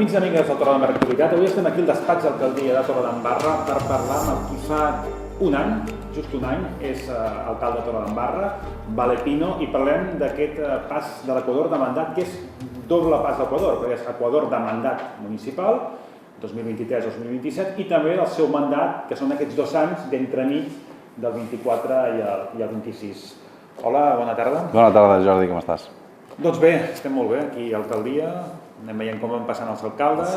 Amics i amigues del Torredembarra Actualitat, avui estem aquí al despatx d'alcaldia de Torredembarra per parlar amb el qui fa un any, just un any, és alcalde de Torredembarra, Vale Pino, i parlem d'aquest pas de l'Equador de mandat, que és doble pas d'Equador, perquè és Equador de mandat municipal, 2023-2027, i també el seu mandat, que són aquests 2 anys d'entremig del 24 i el 26. Hola, bona tarda. Bona tarda, Jordi, com estàs? Doncs bé, estem molt bé aquí a l'alcaldia, anem veient com van passant els alcaldes.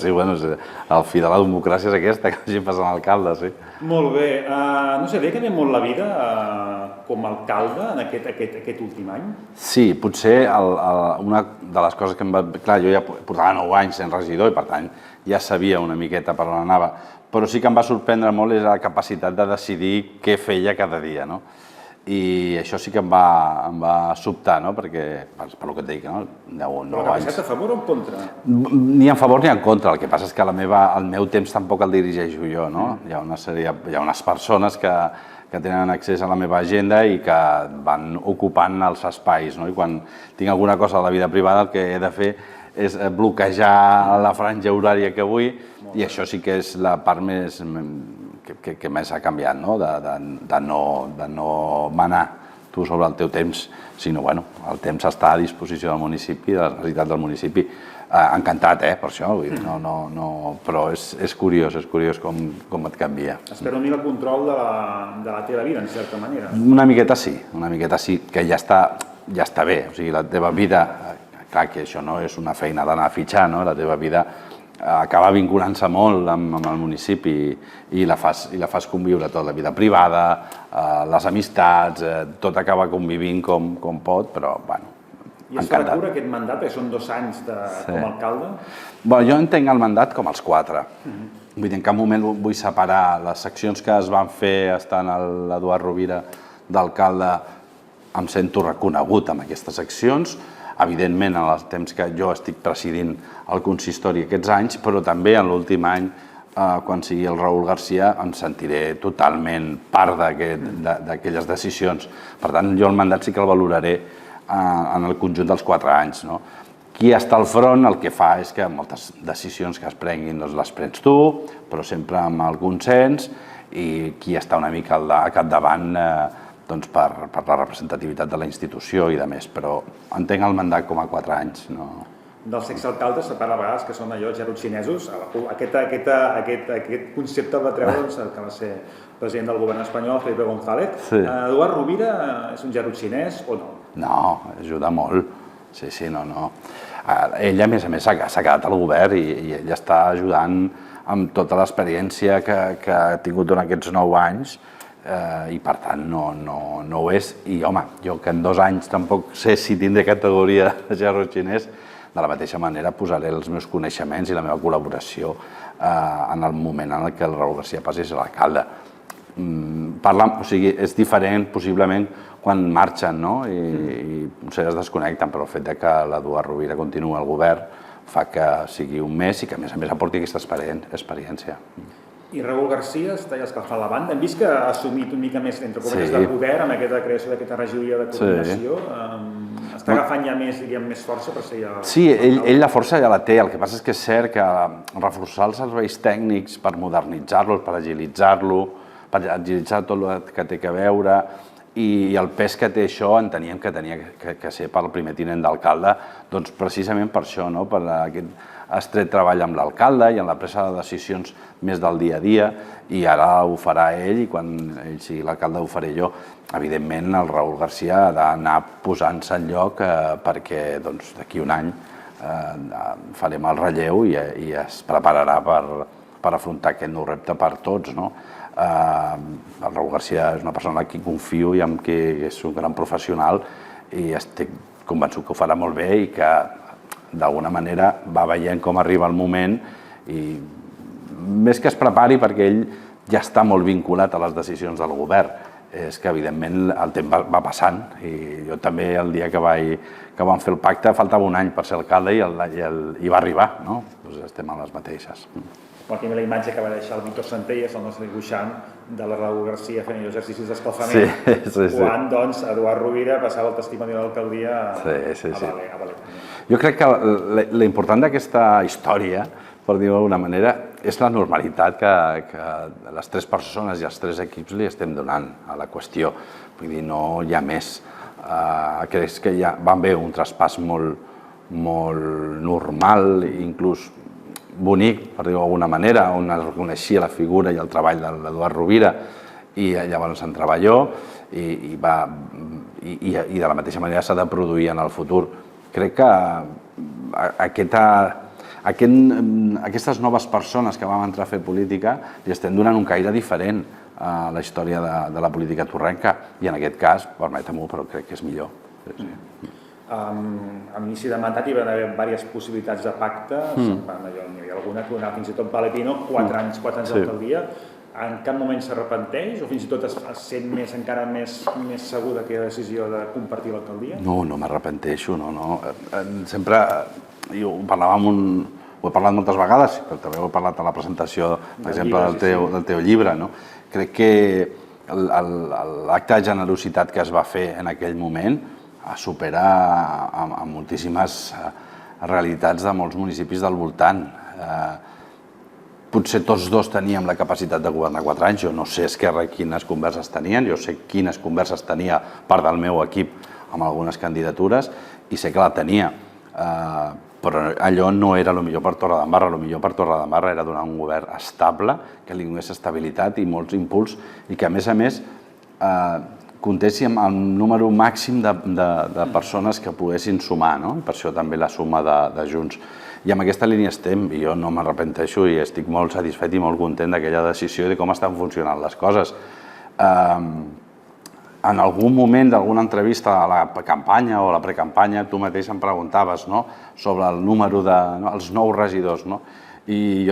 Sí, bueno, el fi de la democràcia és aquesta, que vagin passant alcaldes, sí. Molt bé, no sé, li ha canviat molt la vida com a alcalde en aquest últim any? Sí, potser una de les coses que em va... Clar, jo ja portava 9 anys sent regidor i per tant ja sabia una miqueta per on anava, però sí que em va sorprendre molt la capacitat de decidir què feia cada dia, no? I això sí que em va sobtar, no? Perquè, per el que et dic, no? Però la capacitat a favor o en contra? Ni en favor ni en contra, el que passa és que el meu temps tampoc el dirigeixo jo, no? Hi ha unes persones que tenen accés a la meva agenda i que van ocupant els espais, no? I quan tinc alguna cosa a la vida privada el que he de fer és bloquejar la franja horària que vull i això sí que és la part més que més ha canviat, no? De no manar tu sobre el teu temps, sinó, bueno, el temps està a disposició del municipi, de les necessitats del municipi. Encantat, per això, vull dir, però és curiós com et canvia. Espero una mica el control de la teva vida, en certa manera. Una miqueta sí, que ja està bé, o sigui, la teva vida, clar que això no és una feina d'anar a fitxar, no? La teva vida acaba vinculant-se molt amb el municipi i la fas conviure tot, la vida privada, les amistats, tot acaba convivint com pot, però, bueno, encantat. I es farà cura aquest mandat, perquè són 2 anys com a alcalde? Bé, jo entenc el mandat com els 4. Vull dir, en cap moment vull separar les seccions que es van fer estant l'Eduard Rovira d'alcalde, em sento reconegut amb aquestes seccions, evidentment en els temps que jo estic presidint el consistori aquests anys, però també en l'últim any, quan sigui el Raül García, em sentiré totalment part d'aquelles decisions. Per tant, jo el mandat sí que el valoraré en el conjunt dels 4 anys. Qui està al front el que fa és que moltes decisions que es prenguin les prens tu, però sempre amb el consens, i qui està una mica al capdavant per la representativitat de la institució i de més, però entenc el mandat com a 4 anys. Dels exalcaldes se parla a vegades que són allò gerros xinesos. Aquest concepte el va treure que va ser president del govern espanyol, Felipe González. Eduard Rovira és un gerro xinès o no? No, ajuda molt. Sí, no. Ell, a més, s'ha quedat al govern i ell està ajudant amb tota l'experiència que ha tingut durant aquests 9 anys i per tant no ho és. I home, jo que en 2 anys tampoc sé si tindré categoria de gerro xinès, de la mateixa manera posaré els meus coneixements i la meva col·laboració en el moment en què el Raül García passés a l'alcalde. O sigui, és diferent possiblement quan marxen i potser es desconnecten, però el fet que l'Eduard Rovira continuï al govern fa que sigui un mes i que a més aporti aquesta experiència. I Raül García està ja escalfant la banda. Hem vist que ha assumit una mica més, entre cometes, de poder amb aquesta creació d'aquesta regidoria de coordinació. Està agafant ja més força per ser ja... Sí, ell la força ja la té. El que passa és que és cert que reforçar els serveis tècnics per modernitzar-los, per agilitzar-lo, per agilitzar tot el que té a veure i el pes que té això enteníem que tenia que ser per el primer tinent d'alcalde, doncs precisament per això, per aquest estret treball amb l'alcalde i en la presa de decisions més del dia a dia, i ara ho farà ell i quan ell sigui l'alcalde ho faré jo. Evidentment el Raül García ha d'anar posant-se en lloc perquè d'aquí un any farem el relleu i es prepararà per afrontar aquest nou repte per tots. El Raül García és una persona en qui confio i amb qui és un gran professional i estic convençut que ho farà molt bé i que d'alguna manera va veient com arriba el moment i més que es prepari perquè ell ja està molt vinculat a les decisions del govern, és que evidentment el temps va passant i jo també el dia que vam fer el pacte faltava un any per ser alcalde i va arribar, estem a les mateixes. Aquí la imatge que va deixar el Víctor Centelles, el nostre dibuixant, de la Raül García fent exercicis d'escalfament, quan Eduard Rovira passava el testimoni de l'alcaldia a Vale. Jo crec que l'important d'aquesta història, per dir-ho d'alguna manera, és la normalitat que les tres persones i els tres equips li estem donant a la qüestió. Vull dir, no hi ha més. Crec que ja va haver un traspàs molt normal, inclús bonic, per dir-ho d'alguna manera, on es reconeixia la figura i el treball de l'Eduard Rovira, i llavors entrava jo, i de la mateixa manera s'ha de produir en el futur. Crec que aquestes noves persones que vam entrar a fer política li estem donant un caire diferent a la història de la política torrenca, i en aquest cas, permetem-ho, però crec que és millor. A l'inici de mandat hi va haver diverses possibilitats de pacte, n'hi havia alguna que donava fins i tot Valepino, 4 anys d'alcaldia. En cap moment s'arrepenteix o fins i tot es sent encara més segur d'aquella decisió de compartir l'alcaldia? No, no m'arrepenteixo, no. Sempre, jo ho he parlat moltes vegades, però també ho he parlat a la presentació, per exemple, del teu llibre. Crec que l'acte de generositat que es va fer en aquell moment supera a moltíssimes realitats de molts municipis del voltant. Potser tots dos teníem la capacitat de governar 4 anys, jo no sé Esquerra quines converses tenien, jo sé quines converses tenia part del meu equip amb algunes candidatures i sé que la tenia, però allò no era el millor per Torredembarra. El millor per Torredembarra era donar un govern estable, que li donés estabilitat i molts impuls, i que a més comptéssim amb el número màxim de persones que poguessin sumar, i per això també la suma de Junts. I amb aquesta línia estem, i jo no m'arrepenteixo i estic molt satisfet i molt content d'aquella decisió i de com estan funcionant les coses. En algun moment d'alguna entrevista a la campanya o a la precampanya tu mateix em preguntaves sobre el número dels 9 regidors. I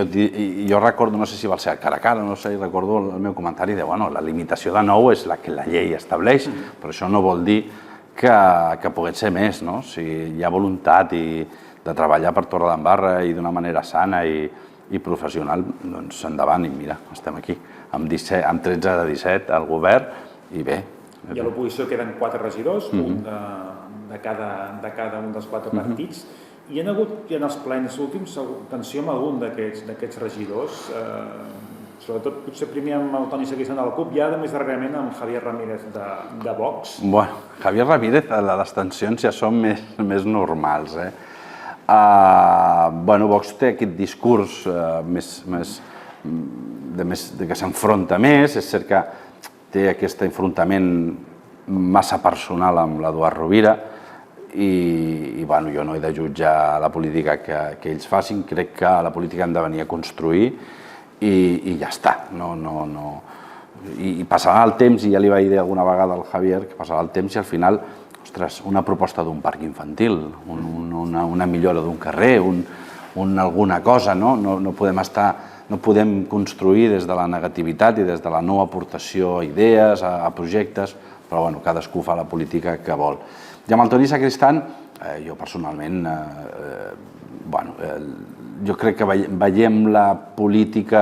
jo recordo, no sé si va ser cara a cara, no sé, recordo el meu comentari de la limitació de 9 és la que la llei estableix, però això no vol dir que pogués ser més. Si hi ha voluntat de treballar per Torredembarra i d'una manera sana i professional, doncs endavant, i mira, estem aquí, amb 13 de 17 al govern, i bé. I a l'oposició queden 4 regidors, un de cada un dels 4 partits. Hi ha hagut, en els plens últims, tensió amb algun d'aquests regidors, sobretot potser primer amb el Toni Sacristán de la CUP i ara més darrerament amb Javier Ramírez de Vox. Bueno, Javier Ramírez, les tensions ja són més normals. Vox té aquest discurs que s'enfronta més, és cert que té aquest enfrontament massa personal amb l'Eduard Rovira i jo no he de jutjar la política que ells facin, crec que la política hem de venir a construir i ja està. I passarà el temps, i ja li vaig dir alguna vegada al Javier, que passarà el temps i al final, ostres, una proposta d'un parc infantil, una millora d'un carrer, alguna cosa, no podem construir des de la negativitat i des de la no aportació a idees, a projectes, però cadascú fa la política que vol. I amb el Toni Sacristán, jo personalment, jo crec que veiem la política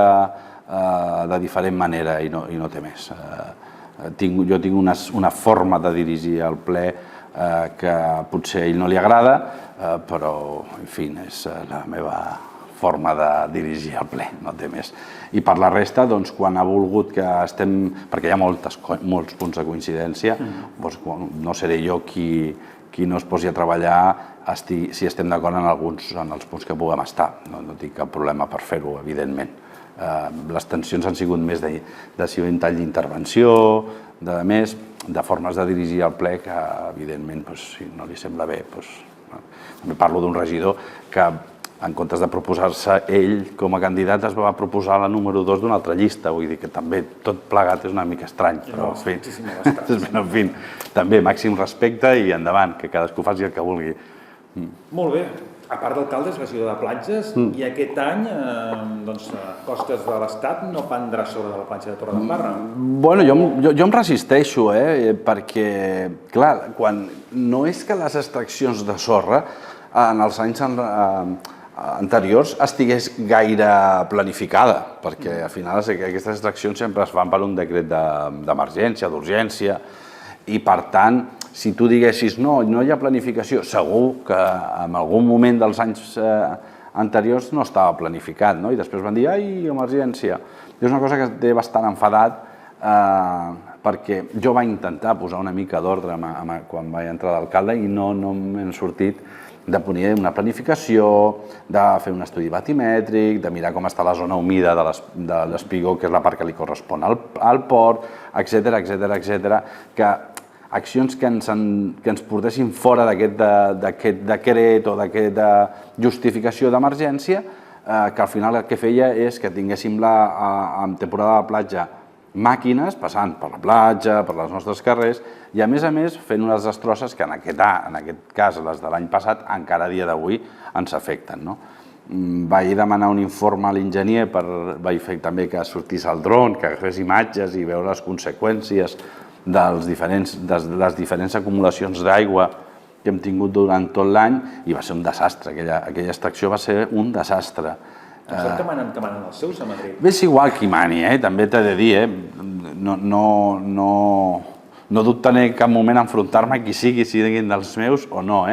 de diferent manera i no té més. Jo tinc una forma de dirigir el ple que potser a ell no li agrada, però, en fi, és la meva forma de dirigir el ple, no té més. I per la resta, quan ha volgut que estem... perquè hi ha molts punts de coincidència, no seré jo qui no es posi a treballar si estem d'acord en els punts que puguem estar. No tinc cap problema per fer-ho, evidentment. Les tensions han sigut més de si un tall d'intervenció, de formes de dirigir el ple que, evidentment, si no li sembla bé, també parlo d'un regidor que, en comptes de proposar-se ell com a candidat, es va proposar la número 2 d'una altra llista. Vull dir que també tot plegat és una mica estrany, però, en fi, també màxim respecte i endavant, que cadascú faci el que vulgui. Molt bé. A part d'alcalde, és regidor de platges, i aquest any Costes de l'Estat no prendrà sobre de la platja de Torredembarra. Bueno, jo em resisteixo, perquè, clar, no és que les extraccions de sorra en els anys anteriors estigués gaire planificada, perquè al final aquestes extraccions sempre es fan per un decret d'emergència, d'urgència, i per tant si tu diguessis no hi ha planificació, segur que en algun moment dels anys anteriors no estava planificat, no? I després van dir, ai, emergència. És una cosa que té bastant enfadat perquè jo vaig intentar posar una mica d'ordre quan vaig entrar d'alcalde i no m'he sortit de poner una planificació, de fer un estudi batimètric, de mirar com està la zona humida de l'Espigó, que és la part que li correspon al port, etcètera, que accions que ens portessin fora d'aquest decret o d'aquesta justificació d'emergència, que al final el que feia és que tinguéssim en temporada de platja màquines passant per la platja, per els nostres carrers, i a més fent unes destrosses que en aquest cas, les de l'any passat, encara a dia d'avui ens afecten. Vaig demanar un informe a l'enginyer, vaig fer també que sortís el dron, que agafés imatges i veure les conseqüències de les diferents acumulacions d'aigua que hem tingut durant tot l'any, i va ser un desastre, aquella extracció va ser un desastre. Sort que manen els seus a Madrid. És igual qui mani, també t'he de dir, no dubte en cap moment enfrontar-me a qui siguin dels meus o no,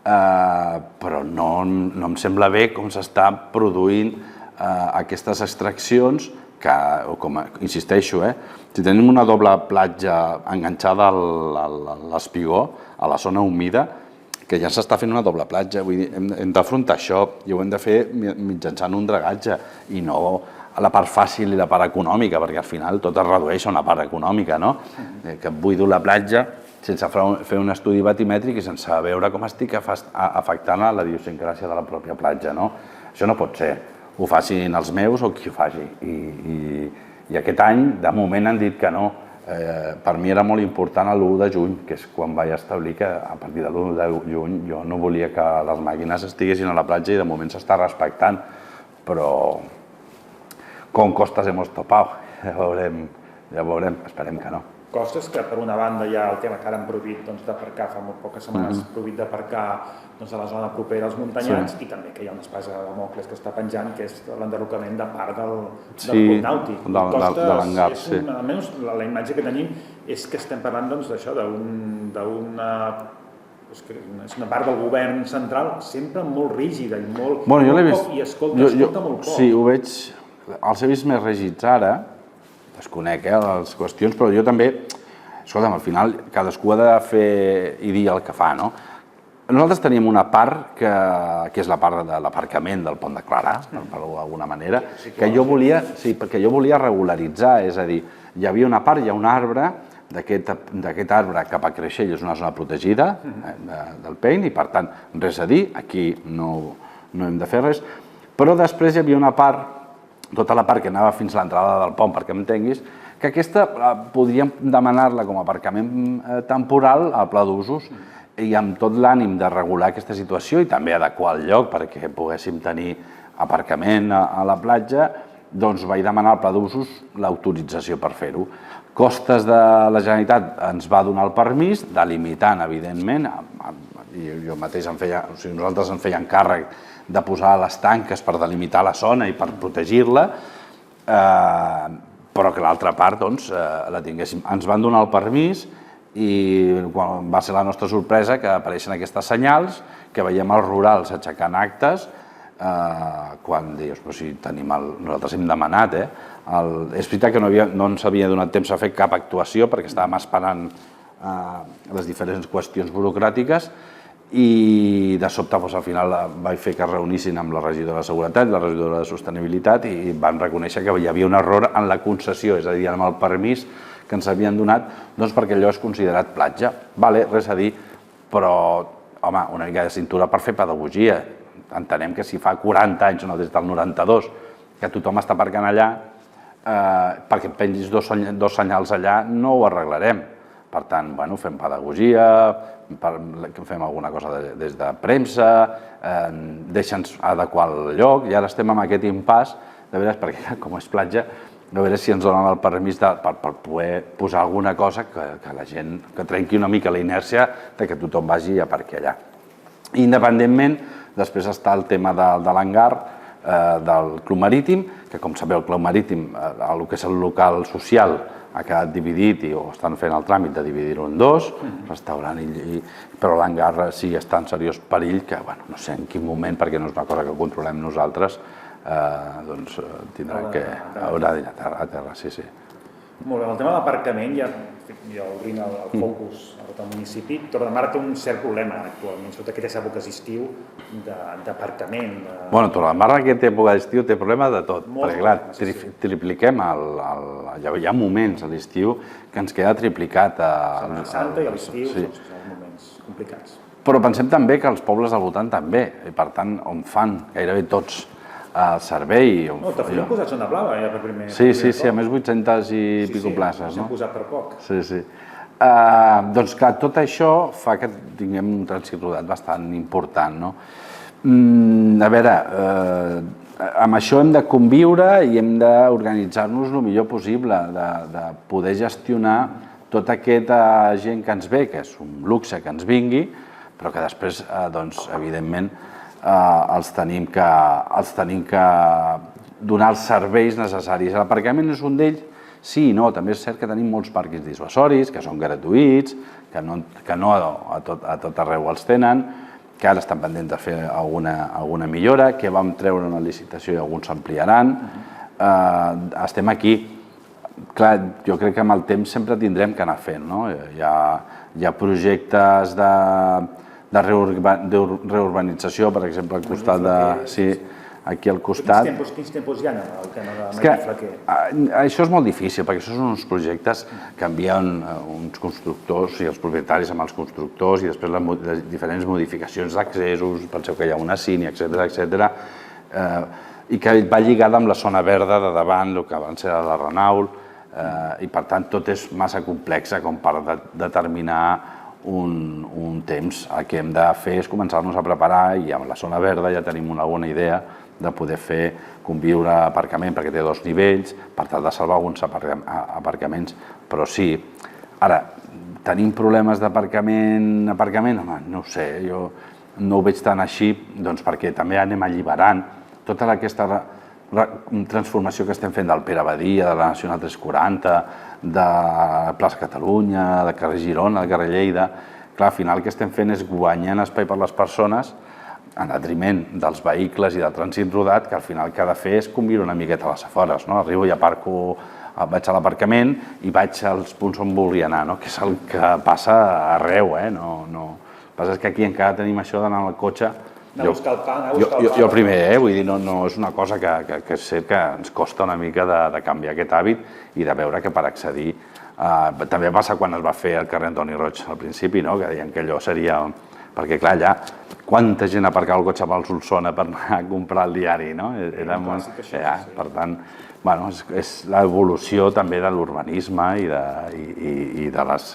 però no em sembla bé com s'està produint aquestes extraccions que, com insisteixo, si tenim una doble platja enganxada a l'Espigó, a la zona humida, que ja s'està fent una doble platja, vull dir, hem d'afrontar això i ho hem de fer mitjançant un dragatge i no a la part fàcil i la part econòmica, perquè al final tot es redueix a una part econòmica, no? Que buido la platja sense fer un estudi batimètric i sense veure com estic afectant a la idiosincràsia de la pròpia platja, no? Això no pot ser. Ho facin els meus o qui ho faci. I aquest any, de moment, han dit que no. Per mi era molt important l'1 de juny, que és quan vaig establir que a partir de l'1 de juny jo no volia que les màquines estiguessin a la platja i de moment s'està respectant, però con costas hemos topado, ja veurem, esperem que no. Costes que, per una banda, hi ha el tema que ara han prohibit d'aparcar, fa molt poques setmanes, prohibit d'aparcar a la zona propera als muntanyans, i també que hi ha una espasa de Damocles que està penjant, que és l'enderrocament de part del port nàutic. De l'hangar, sí. Almenys la imatge que tenim és que estem parlant d'això, d'una part del govern central sempre molt rígida i molt poc, i escolta molt poc. Sí, ho veig, els he vist més rígids ara, desconec les qüestions, però jo també, escolta'm, al final cadascú ha de fer i dir el que fa, no? Nosaltres teníem una part que és la part de l'aparcament del Pont de Clarà, per dir-ho d'alguna manera, que jo volia regularitzar, és a dir, hi havia una part, hi ha un arbre, d'aquest arbre cap a Creixell és una zona protegida del PEIN i per tant res a dir, aquí no hem de fer res, però després hi havia una part, tota la part que anava fins a l'entrada del pont, perquè m'entenguis, que aquesta podríem demanar-la com a aparcament temporal al pla d'usos i amb tot l'ànim de regular aquesta situació i també adequar el lloc perquè poguéssim tenir aparcament a la platja, doncs vaig demanar al pla d'usos l'autorització per fer-ho. Costes de la Generalitat ens va donar el permís, delimitant, evidentment, jo mateix nosaltres en fèiem càrrec de posar les tanques per delimitar la zona i per protegir-la, però que l'altra part la tinguéssim. Ens van donar el permís i va ser la nostra sorpresa que apareixen aquestes senyals, que veiem els rurals aixecant actes, quan dius, però si nosaltres hem demanat, és veritat que no ens havia donat temps a fer cap actuació perquè estàvem esperant les diferents qüestions burocràtiques, i de sobte al final vaig fer que es reunissin amb la regidora de Seguretat i la regidora de Sostenibilitat i van reconèixer que hi havia un error en la concessió, és a dir, amb el permís que ens havien donat, doncs perquè allò és considerat platja. Vale, res a dir, però, home, una mica de cintura per fer pedagogia. Entenem que si fa 40 anys, no des del 92, que tothom està aparcant allà, perquè pengis dos senyals allà, no ho arreglarem. Per tant, fem pedagogia, fem alguna cosa des de premsa, deixa'ns adequar el lloc, i ara estem en aquest impàs, de veres, perquè com és platja, de veres si ens donen el permís per poder posar alguna cosa que la gent, que trenqui una mica la inèrcia de que tothom vagi a aparcar allà. Independentment, després està el tema de l'hangar, del Club Marítim, que com sabeu el Club Marítim, el que és el local social, ha quedat dividit o estan fent el tràmit de dividir-ho en dos, restaurant però l'hangar sí està en seriós perill que, bueno, no sé en quin moment, perquè no és una cosa que controlem nosaltres, doncs tindrà que haurà d'anar a terra, sí. Molt bé, el tema de l'aparcament, ja obrint el focus a tot el municipi, Torredembarra té un cert problema actualment, sobretot aquestes èpoques d'estiu, d'aparcament. Bueno, Torredembarra aquesta època d'estiu té problema de tot, perquè clar, tripliquem, hi ha moments a l'estiu que ens queda triplicat. Setmana Santa i a l'estiu són moments complicats. Però pensem també que els pobles al voltant també, i per tant, on fan gairebé tots el servei. T'ha posat zona blava ja per primer cop. Sí, a més 800 i pico places. S'han posat per poc. Sí. Doncs clar, tot això fa que tinguem un trànsit rodat bastant important, no? A veure, amb això hem de conviure i hem d'organitzar-nos el millor possible, de poder gestionar tota aquesta gent que ens ve, que és un luxe que ens vingui, però que després, doncs, evidentment, els tenim que donar els serveis necessaris. L'aparcament és un d'ells, sí i no. També és cert que tenim molts pàrquings dissuasoris, que són gratuïts, que no a tot arreu els tenen, que ara estan pendents de fer alguna millora, que vam treure una licitació i alguns s'ampliaran. Estem aquí. Clar, jo crec que amb el temps sempre tindrem que anar fent, no? Hi ha projectes de reurbanització, per exemple, al costat de... Sí, aquí al costat... Quins tempos hi ha el tema de Maria Flaquer? Això és molt difícil, perquè això són uns projectes que envien uns constructors i els propietaris amb els constructors i després les diferents modificacions d'accessos, penseu que hi ha una cine, etcètera, i que va lligada amb la zona verda de davant, el que abans era la Renault, i per tant tot és massa complexa com per determinar un temps. El que hem de fer és començar-nos a preparar i amb la zona verda ja tenim una bona idea de poder fer conviure aparcament perquè té 2 nivells per tal de salvar alguns aparcaments, però sí. Ara, tenim problemes d'aparcament? Home, no ho sé, jo no ho veig tan així perquè també anem alliberant tota aquesta transformació que estem fent del Pere Badia, de la Nacional 340, de Plaça Catalunya, de carrer Girona, de carrer Lleida. Clar, al final el que estem fent és guanyant espai per les persones en detriment dels vehicles i del trànsit rodat, que al final el que ha de fer és conviure una miqueta a les afores. Arribo i aparco, vaig a l'aparcament i vaig als punts on volia anar, que és el que passa arreu. El que passa és que aquí encara tenim això d'anar al cotxe. Anar a buscar el pa. Jo primer, vull dir, no és una cosa que és cert que ens costa una mica de canviar aquest hàbit i de veure que per accedir... També passa quan es va fer el carrer Antoni Roig al principi, que deien que allò seria... Perquè, clar, allà, quanta gent aparcava el cotxe pel Solsona per anar a comprar el diari, no? Per tant, és l'evolució també de l'urbanisme i de les...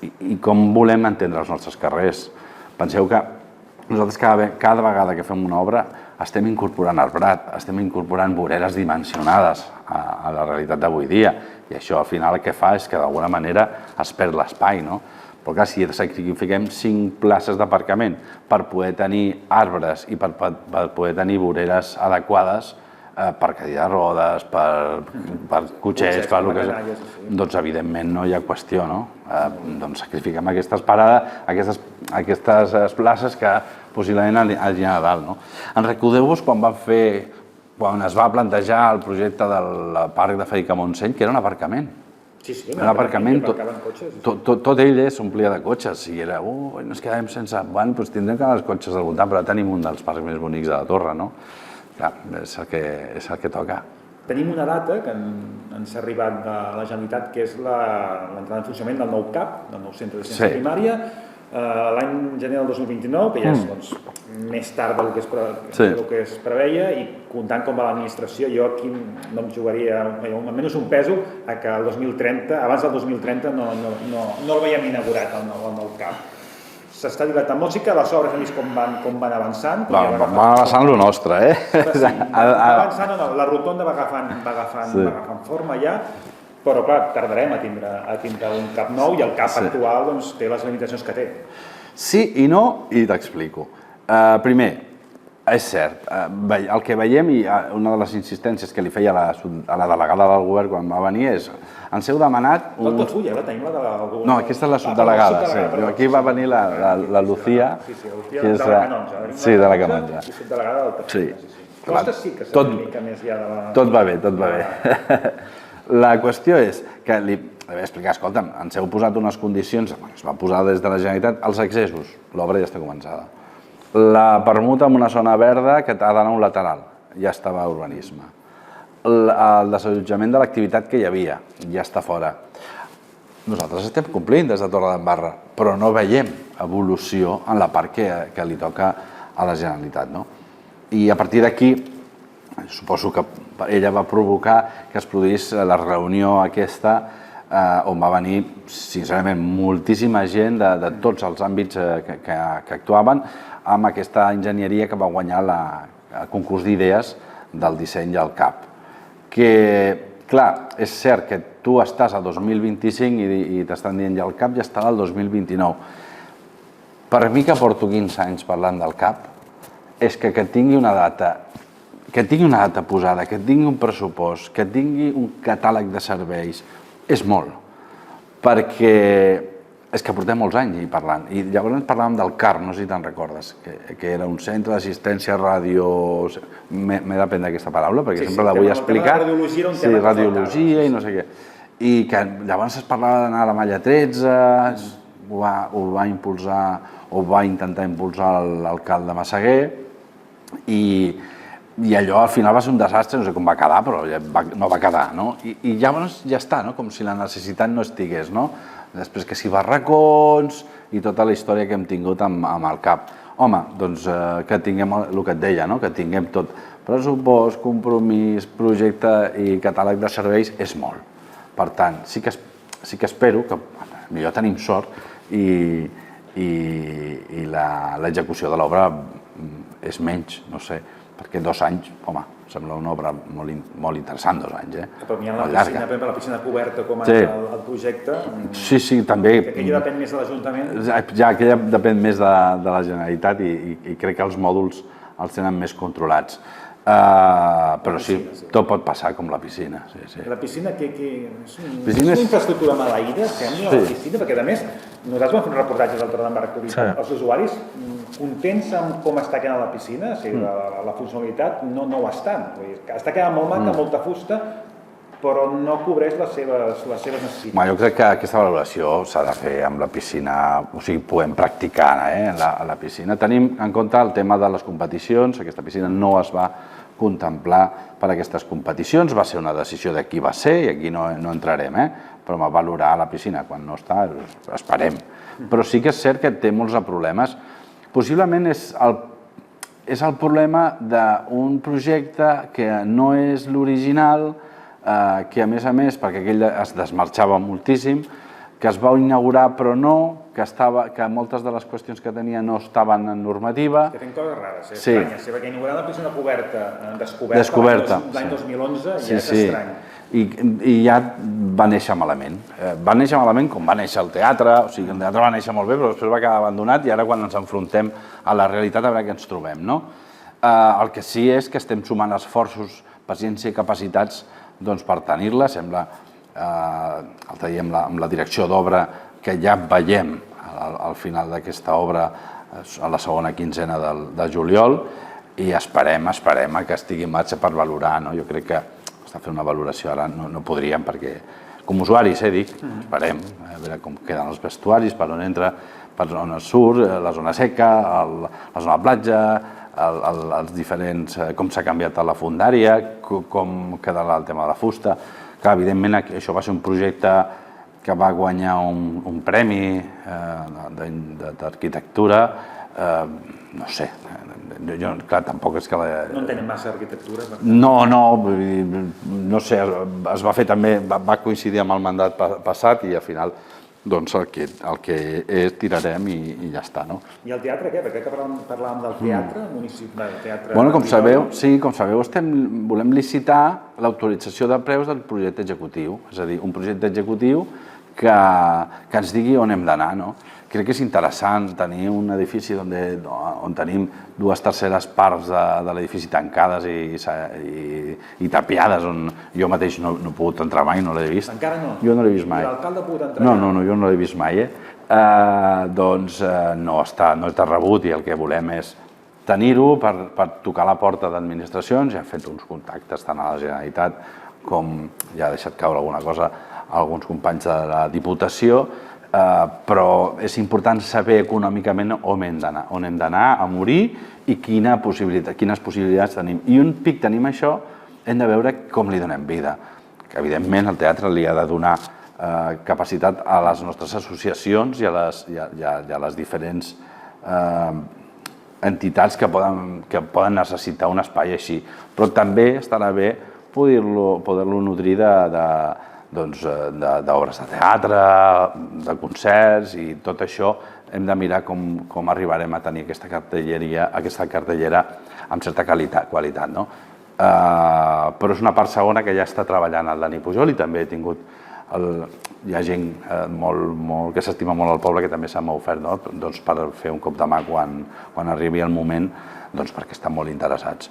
I com volem entendre els nostres carrers. Penseu que nosaltres cada vegada que fem una obra estem incorporant arbrat, estem incorporant voreres dimensionades a la realitat d'avui dia i això al final el que fa és que d'alguna manera es perd l'espai, no? Però clar, si sacrifiquem 5 places d'aparcament per poder tenir arbres i per poder tenir voreres adequades per cadira de rodes, per cotxets, per el que sigui, doncs evidentment no hi ha qüestió, no? Doncs sacrifiquem aquestes parades, aquestes places que possiblement hagin a dalt, no? En recordeu-vos quan es va plantejar el projecte del parc de Fèdica Montseny, que era un aparcament. Sí, un aparcament, tot ell s'omplia de cotxes i era, ens quedem sense... Bueno, doncs tindrem que anar als cotxes al voltant, però tenim un dels parcs més bonics de la Torre, no? Clar, és el que toca. Tenim una data que ens ha arribat de la Generalitat, que és l'entrada en funcionament del nou CAP, del nou centre de ciència primària, l'any gener del 2029, que ja és més tard del que es preveia, i comptant com va l'administració, jo aquí no em jugaria almenys un peso a que el 2030, abans del 2030 no el veiem inaugurat, el nou CAP. S'està dilatant molt, sí que les obres hem vist com van avançant. Van avançant el nostre, la rotonda va agafant forma ja, però clar, tardarem a tindre un CAP nou i el CAP actual té les limitacions que té. Sí i no, i t'explico. Primer, És cert. El que veiem, i una de les insistències que li feia a la delegada del govern quan va venir és ens heu demanat... La fulla, la tenim, la delegada del govern. No, aquesta és la subdelegada, sí. Aquí va venir la Lucía, que és la... Sí, de la Canonja. I subdelegada del Tafalla. Costes sí que s'ha una mica més ja de la... Tot va bé, tot va bé. La qüestió és que li vaig explicar, escolta'm, ens heu posat unes condicions, es va posar des de la Generalitat, els accessos, l'obra ja està començada. La permuta en una zona verda que ha d'anar a un lateral, ja estava a urbanisme. El desallotjament de l'activitat que hi havia, ja està fora. Nosaltres estem complint des de Torredembarra, però no veiem evolució en la part que li toca a la Generalitat. I a partir d'aquí, suposo que ella va provocar que es produís la reunió aquesta on va venir, sincerament, moltíssima gent de tots els àmbits que actuaven amb aquesta enginyeria que va guanyar el concurs d'idees del disseny al CAP. Que, clar, és cert que tu estàs a 2025 i t'estan dient ja el CAP ja estarà al 2029. Per mi, que porto 15 anys parlant del CAP, és que tingui una data posada, que tingui un pressupost, que tingui un catàleg de serveis, és molt. Perquè és que portem molts anys parlant. I llavors parlàvem del CAR, no sé si te'n recordes, que era un centre d'assistència ràdio... M'he d'aprendre aquesta paraula, perquè sempre la vull explicar. Sí, radiologia i no sé què. I que llavors es parlava d'anar a la malla 13, ho va impulsar, o va intentar impulsar l'alcalde Massaguer, i allò al final va ser un desastre, no sé com va quedar, però no va quedar, no? I llavors ja està, no? Com si la necessitat no estigués, no? Després que si barracons i tota la història que hem tingut amb el CAP. Home, doncs que tinguem el que et deia, no? Que tinguem tot. Pressupost, compromís, projecte i catàleg de serveis és molt. Per tant, sí que espero que millor tenim sort i l'execució de l'obra és menys, no sé, perquè 2 anys, home, sembla una obra molt interessant, 2 anys, Però n'hi ha la piscina coberta com és el projecte. Sí, també. Que aquella depèn més de l'Ajuntament. Ja, aquella depèn més de la Generalitat i crec que els mòduls els tenen més controlats. Però sí, tot pot passar com la piscina. La piscina és una infraestructura maleïda, sembla, la piscina, perquè a més nosaltres vam fer uns reportatges al Torredembarra, els usuaris contents amb com està quedant la piscina, o sigui, la funcionalitat no ho estan. Està quedant molt maca, molta fusta, però no cobreix les seves necessitats. Jo crec que aquesta valoració s'ha de fer amb la piscina, o sigui, podem practicar a la piscina. Tenim en compte el tema de les competicions, aquesta piscina no es va contemplar per a aquestes competicions, va ser una decisió de qui va ser i aquí no entrarem, però valorar la piscina quan no està, esperem. Però sí que és cert que té molts problemes. Possiblement és el problema d'un projecte que no és l'original, que a més, perquè aquell es desmarxava moltíssim, que es va inaugurar però no, que moltes de les qüestions que tenia no estaven en normativa. Que fent coses rares, estranyes, perquè inaugurar una piscina descoberta l'any 2011 ja és estrany. I ja va néixer malament. Va néixer malament com va néixer el teatre, o sigui, el teatre va néixer molt bé, però després va quedar abandonat i ara quan ens enfrontem a la realitat a veure què ens trobem, no? El que sí és que estem sumant esforços, paciència i capacitats per tenir-la. Sembla, l'altre dia amb la direcció d'obra, que ja veiem al final d'aquesta obra a la segona quinzena de juliol i esperem que estigui en marxa per valorar. Jo crec que està fent una valoració ara, no podríem perquè com usuaris, dic, esperem a veure com queden els vestuaris, per on entra, per on surt, la zona seca, la zona platja, els diferents, com s'ha canviat la fondària, com quedarà el tema de la fusta. Clar, evidentment, això va ser un projecte que va guanyar un premi d'arquitectura, no sé, clar, tampoc és que... No en tenen massa arquitectura? No sé, es va fer també, va coincidir amb el mandat passat i al final doncs el que és tirarem i ja està, no? I el teatre què? Perquè que parlàvem del teatre municipal, teatre... Bueno, com sabeu, volem licitar l'autorització de preus del projecte executiu, és a dir, un projecte executiu que ens digui on hem d'anar, no? crec que és interessant tenir un edifici on tenim 2/3 parts de l'edifici tancades i tapiades, on jo mateix no he pogut entrar mai, no l'he vist. Encara no? Jo no l'he vist mai. I l'alcalde ha pogut entrar? No, jo no l'he vist mai. Doncs no està rebut, i el que volem és tenir-ho per tocar la porta d'administracions. Ja hem fet uns contactes tant a la Generalitat com ja ha deixat caure alguna cosa a alguns companys de la Diputació, però és important saber econòmicament on hem d'anar a morir i quines possibilitats tenim. I un pic tenim això, hem de veure com li donem vida. Que evidentment el teatre li ha de donar capacitat a les nostres associacions i a les diferents entitats que poden necessitar un espai així, però també estarà bé poder-lo nodrir d'obres de teatre, de concerts, i tot això hem de mirar com arribarem a tenir aquesta cartellera amb certa qualitat. Però és una part segona que ja està treballant el Dani Pujol, i també hi ha gent que s'estima molt al poble que també s'ha ofert per fer un cop de mà quan arribi el moment, perquè estan molt interessats.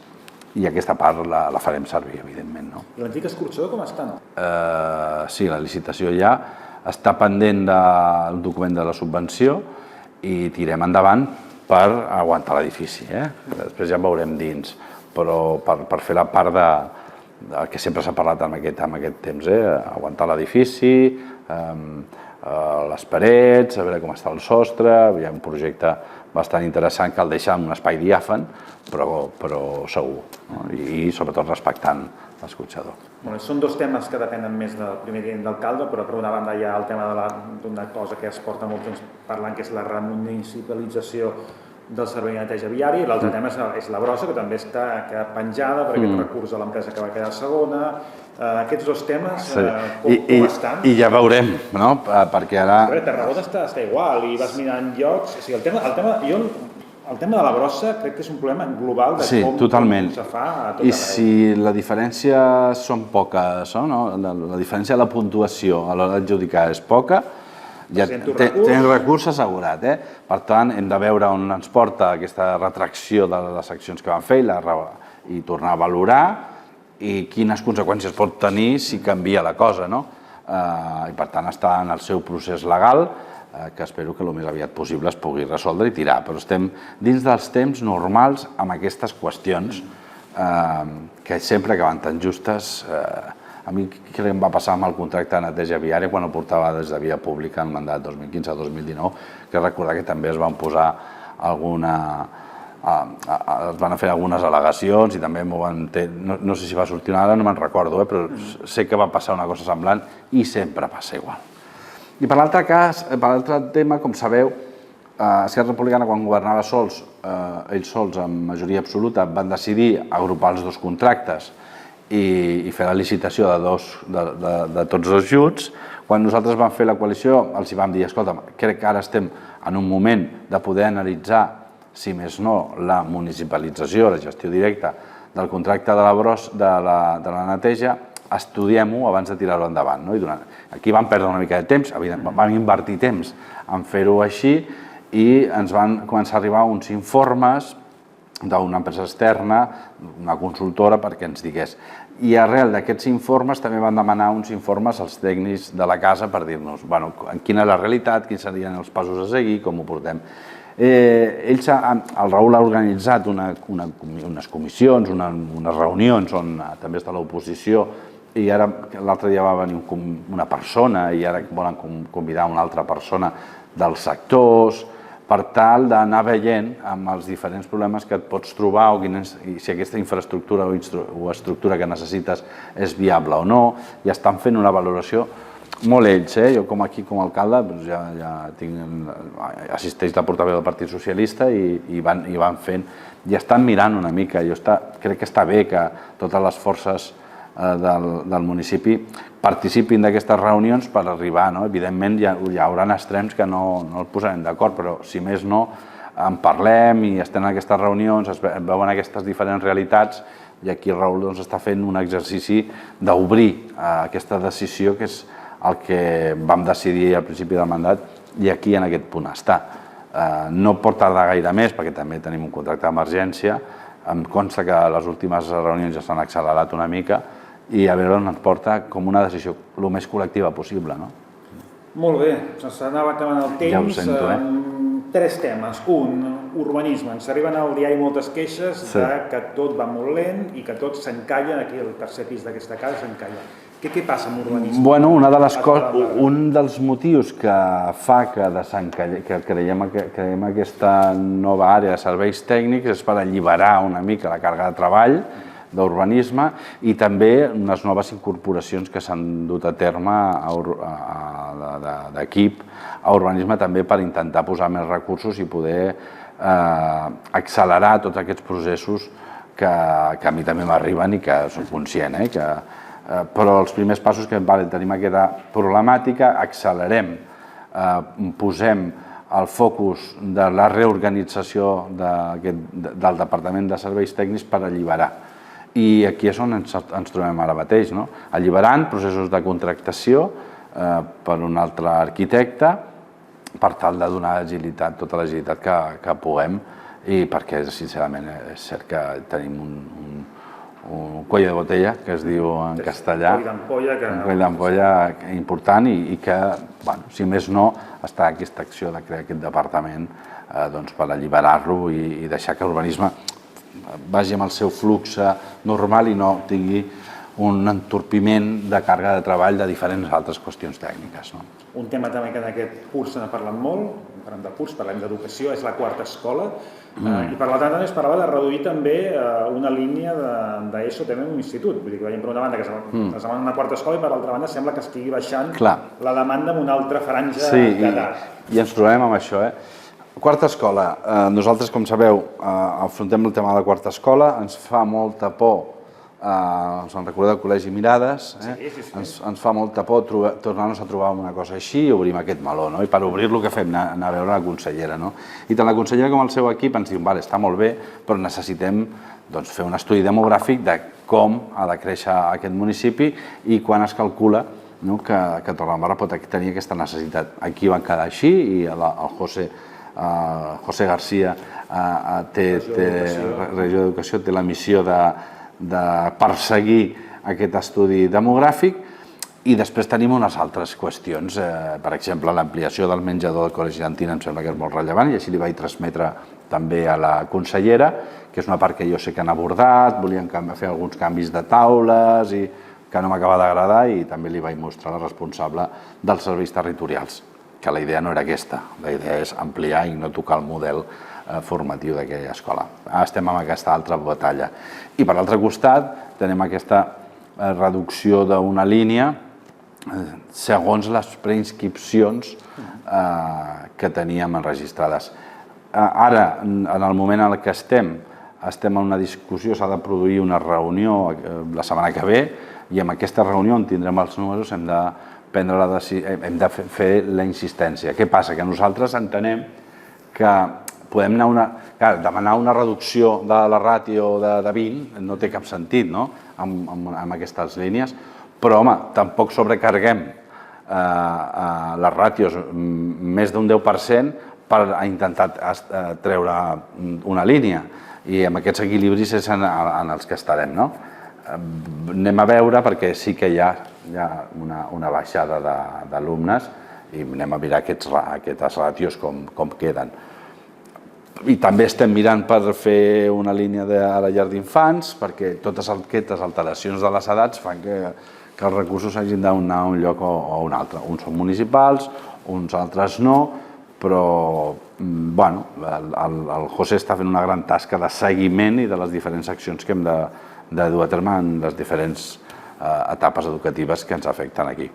I aquesta part la farem servir, evidentment. I l'antic escorxador com està? Sí, la licitació ja està pendent del document de la subvenció i tirem endavant per aguantar l'edifici. Després ja en veurem dins, però per fer la part del que sempre s'ha parlat en aquest temps, aguantar l'edifici, les parets, a veure com està el sostre. Hi ha un projecte bastant interessant que el deixa en un espai diàfan, però segur, i sobretot respectant l'escorxador. Són dos temes que depenen més del primer tinent d'alcalde, però per una banda hi ha el tema d'una cosa que es porta molt temps parlant, que és la remunicipalització del servei de neteja viari, i l'altre tema és la brossa, que també està penjada per aquest recurs a l'empresa que va quedar segona. Aquests dos temes, com estan? I ja veurem, no? Perquè ara... Tarragona està igual, i vas mirant llocs... El tema de la brossa crec que és un problema global de com se fa a tot arreu. I si la diferència són poques, la diferència de la puntuació a l'hora d'adjudicar és poca, ja tenen recurs assegurat. Per tant, hem de veure on ens porta aquesta retracció de les accions que van fer i tornar a valorar i quines conseqüències pot tenir si canvia la cosa. I per tant està en el seu procés legal, que espero que el més aviat possible es pugui resoldre i tirar. Però estem dins dels temps normals amb aquestes qüestions que sempre acaben tan justes. A mi què em va passar amb el contracte de neteja viària quan ho portava des de via pública en el mandat 2015-2019, que recordar que també es van posar es van fer algunes al·legacions i també no sé si va sortir una, no me'n recordo, però sé que va passar una cosa semblant i sempre passa igual. I per l'altre tema, com sabeu, Esquerra Republicana, quan governava sols, ells sols amb majoria absoluta, van decidir agrupar els dos contractes i fer la licitació de tots els ajuts. Quan nosaltres vam fer la coalició, els vam dir, escolta, crec que ara estem en un moment de poder analitzar, si més no, la municipalització, la gestió directa del contracte de la neteja, estudiem-ho abans de tirar-ho endavant. Aquí vam perdre una mica de temps, vam invertir temps en fer-ho així i ens van començar a arribar uns informes d'una empresa externa, una consultora, perquè ens digués. I arrel d'aquests informes també van demanar uns informes als tècnics de la casa per dir-nos quina és la realitat, quins serien els passos a seguir, com ho portem. El Raül ha organitzat unes comissions, unes reunions on també està l'oposició, i ara l'altre dia va venir una persona i ara volen convidar una altra persona dels sectors per tal d'anar veient amb els diferents problemes que et pots trobar o si aquesta infraestructura o estructura que necessites és viable o no, i estan fent una valoració molt ells. Jo aquí com a alcalde ja assisteix la portaveu del Partit Socialista i van fent, i estan mirant una mica. Jo crec que està bé que totes les forces del municipi participin d'aquestes reunions per arribar. Evidentment hi haurà extrems que no els posarem d'acord, però si més no en parlem i estem en aquestes reunions, es veuen aquestes diferents realitats, i aquí el Raül està fent un exercici d'obrir aquesta decisió, que és el que vam decidir al principi del mandat, i aquí en aquest punt està. No pot tardar gaire més, perquè també tenim un contracte d'emergència, em consta que les últimes reunions ja s'han accelerat una mica i a veure on ens porta com una decisió el més col·lectiva possible. Molt bé, se'ns anava acabant el temps. Ja ho sento, 3 temes. Un, urbanisme. Ens arriben al diari moltes queixes que tot va molt lent i que tot s'encalla, aquí el tercer pis d'aquesta casa s'encalla. Què passa amb urbanisme? Bueno, un dels motius que fa que creiem aquesta nova àrea de serveis tècnics és per alliberar una mica la càrrega de treball d'urbanisme i també unes noves incorporacions que s'han dut a terme d'equip a urbanisme també per intentar posar més recursos i poder accelerar tots aquests processos que a mi també m'arriben i que soc conscient, però els primers passos que tenim aquesta problemàtica, accelerem, posem el focus de la reorganització del Departament de Serveis Tècnics per alliberar. I aquí és on ens trobem ara mateix, alliberant processos de contractació per un altre arquitecte per tal de donar agilitat, tota l'agilitat que puguem i perquè, sincerament, és cert que tenim un cuello de botella, que es diu en castellà, un coll d'ampolla important i que, si més no, està aquesta acció de crear aquest departament per alliberar-lo i deixar que l'urbanisme vagi amb el seu flux normal i no tingui un entorpiment de càrrega de treball de diferents altres qüestions tècniques. Un tema també que en aquest curs se n'ha parlat molt, parlem de curs, parlem d'educació, és la quarta escola, i per l'altra també es parlava de reduir també una línia d'ESO també en un institut. Vull dir que veiem per una banda que es demana una quarta escola i per l'altra banda sembla que estigui baixant la demanda en una altra franja d'edat. I ens trobem amb això, Quarta escola. Nosaltres, com sabeu, afrontem el tema de la quarta escola, ens fa molta por, us en recordeu, Col·legi Mirades, ens fa molta por tornar-nos a trobar una cosa així i obrim aquest meló, i per obrir-lo què fem? Anar a veure la consellera. I tant la consellera com el seu equip ens diuen, està molt bé, però necessitem fer un estudi demogràfic de com ha de créixer aquest municipi i quan es calcula que Torredembarra pot tenir aquesta necessitat. Aquí van quedar així i el José García, Regió d'Educació, té la missió de perseguir aquest estudi demogràfic i després tenim unes altres qüestions. Per exemple, l'ampliació del menjador del Col·legi d'Antina em sembla que és molt rellevant i així li vaig transmetre també a la consellera, que és una part que jo sé que han abordat, volien fer alguns canvis de taules i que no m'acaba d'agradar i també li vaig mostrar la responsable dels serveis territorials, que la idea no era aquesta, la idea és ampliar i no tocar el model formatiu d'aquella escola. Estem en aquesta altra batalla. I per l'altre costat tenim aquesta reducció d'una línia segons les preinscripcions que teníem enregistrades. Ara, en el moment en què estem en una discussió, s'ha de produir una reunió la setmana que ve i en aquesta reunió on tindrem els números hem de fer la insistència. Què passa? Que nosaltres entenem que podem demanar una reducció de la ràtio de 20, no té cap sentit amb aquestes línies, però home, tampoc sobrecarreguem les ràtios més d'un 10% per intentar treure una línia i amb aquests equilibris és en els que estarem. Anem a veure perquè sí que hi ha una baixada d'alumnes i anem a mirar aquestes ràtios com queden. I també estem mirant per fer una línia a la llar d'infants perquè totes aquestes alteracions de les edats fan que els recursos hagin d'anar a un lloc o a un altre. Uns són municipals, uns altres no, però el José està fent una gran tasca de seguiment i de les diferents accions que hem de dur a terme en les diferents etapes educatives que ens afecten aquí.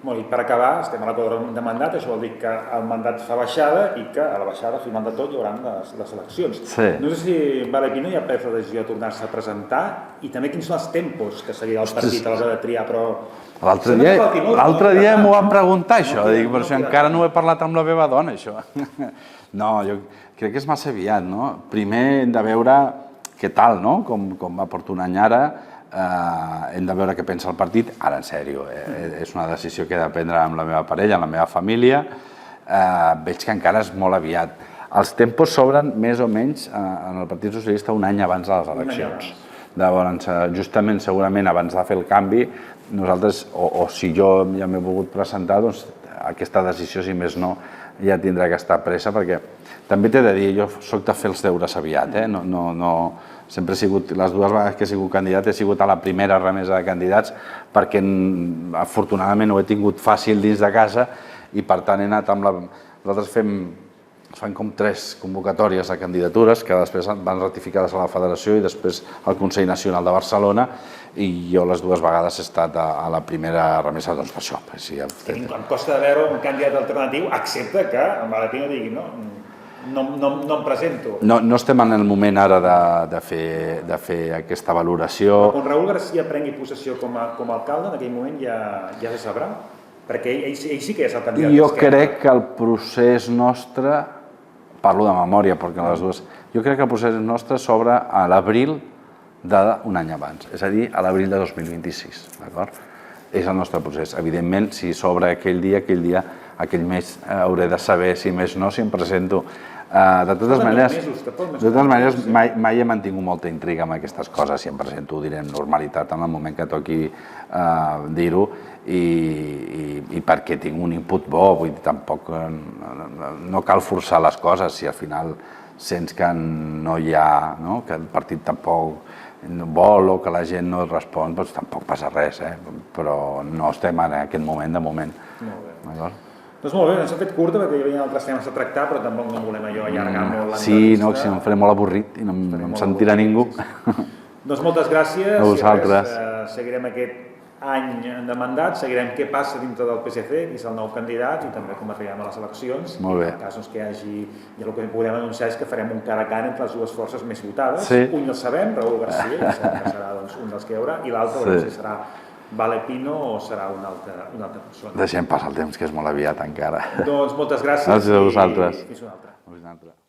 Molt bé, per acabar, estem a l'acord de mandat, això vol dir que el mandat fa baixada i que a la baixada, firmant de tot, hi haurà les eleccions. No sé si Valepino ja ha pres la decisió de tornar-se a presentar i també quins són els tempos que seguirà el partit a l'hora de triar, però... L'altre dia m'ho van preguntar, això, però si encara no ho he parlat amb la meva dona, això. No, jo crec que és massa aviat, no? Primer hem de veure què tal, no? Com va portar un any ara, hem de veure què pensa el partit, ara en sèrio, és una decisió que he de prendre amb la meva parella, amb la meva família, veig que encara és molt aviat. Els tempos s'obren més o menys en el Partit Socialista un any abans de les eleccions. Llavors, justament, segurament, abans de fer el canvi, nosaltres, o si jo ja m'he volgut presentar, doncs aquesta decisió, si més no, ja tindrà que estar presa, perquè també t'he de dir, jo soc de fer els deures aviat, sempre he sigut, les dues vegades que he sigut candidat, he sigut a la primera remesa de candidats, perquè afortunadament ho he tingut fàcil dins de casa i per tant he anat amb la... Nosaltres fan com 3 convocatòries de candidatures que després van ratificades a la Federació i després al Consell Nacional de Barcelona i jo les 2 vegades he estat a la primera remesa, doncs per això. Em costa de veure un candidat alternatiu, excepte que en Valentín digui no em presento. No estem en el moment ara de fer aquesta valoració. Quan Raül García prengui possessió com a alcalde, en aquell moment ja se sabrà? Perquè ell sí que és el candidat. Jo crec que el procés nostre, parlo de memòria perquè les dues, jo crec que el procés nostre s'obre a l'abril d'un any abans, és a dir, a l'abril de 2026, d'acord? És el nostre procés. Evidentment, si s'obre aquell dia, aquell mes hauré de saber, si més no, si em presento. De totes maneres, mai he mantingut molta intriga amb aquestes coses. Si em presento, ho diré amb normalitat en el moment que toqui dir-ho i perquè tinc un input bo, vull dir, tampoc no cal forçar les coses si al final sents que no hi ha, que el partit tampoc vol o que la gent no respon, doncs tampoc passa res, però no estem en aquest moment, de moment. Doncs molt bé, ens ha fet curta perquè hi havia altres temes a tractar, però tampoc no volem allò allargar molt l'entrevista. Sí, no, si em faré molt avorrit i no em sentirà ningú. Doncs moltes gràcies. A vosaltres. Seguirem aquest any de mandat, seguirem què passa dintre del PSC, qui és el nou candidat i també com arribem a les eleccions. Molt bé. En el cas que hi hagi, i el que podem anunciar és que farem un cara a cara entre les 2 forces més votades. Un el sabem, Raül García, que serà un dels que hi haurà, i l'altre no sé si serà Valepino o serà una altra persona. Deixem passar el temps, que és molt aviat encara. Doncs moltes gràcies. Gràcies a vosaltres. I fins una altra.